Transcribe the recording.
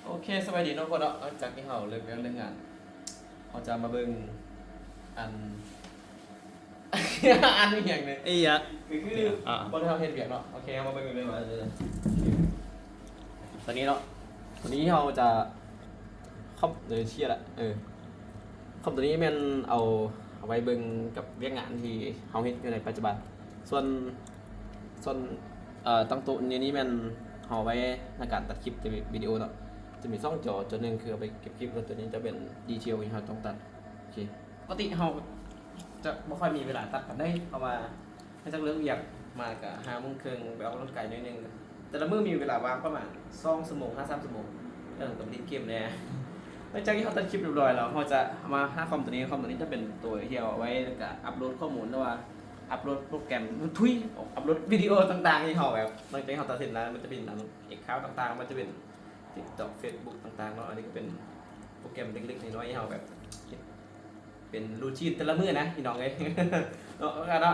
โอเคสบายดีเนาะคนเนาะหลังจากที่เราเลิกเรื่องงานเราจะมาเบิ่งอัน อันอีกอย่างหนึง ไอ้ยะ คือบ่ได้เฮาเฮ็ดเวียกเนาะโอเคเอามาเบิ่งกันเลยว่าตอนนี้เนาะวันนี้เราจะครอบเลยเชียร์ละครอบตัวนี้แม่นเอาไว้เบิ่งกับเวียกงานที่เฮาเฮ็ดอยู่ในปัจจุบันส่วนตั้งโต๊ะนี้แม่นเอาไว้ในการตัดคลิปวิดีโอเนาะจะมี2จอหนึงคือเอาไปเก็บคลิปแล้วตัวนี้จะเป็นดีเทลที่เราต้องตัดโอเคปกติเราจะไม่ค่อยมีเวลาตัดกันได้เอามาให้จักเรื่องอยากมากับ5 โมงครึ่งไปออกกำลังกายหน่อยหนึงแต่ละมื้อมีเวลาว่างประมาณ2 ชั่วโมง3 ชั่วโมงกับเล่นเกมแน่หลังจากที่เขาตัดคลิปเรียบร้อยแล้วเราจะเอามาคอมตัวนี้จะเป็นตัวที่เอาไว้กับอัปโหลดข้อมูลแล้วว่าอัปโหลดโปรแกรมอัปโหลดวิดีโอต่างๆที่เขาแบบหลังจากที่เขาตัดเสร็จแล้วมันจะเป็นเอกคาวต่างๆมันจะเป็น TikTok Facebook ต่างๆเนาะอันนี้ก็เป็นโปรแกรมเล็กๆน้อยๆที่เราแบบเป็นรูทีนแต่ละมื้อนะพี่น้องเอ้ย เนาะ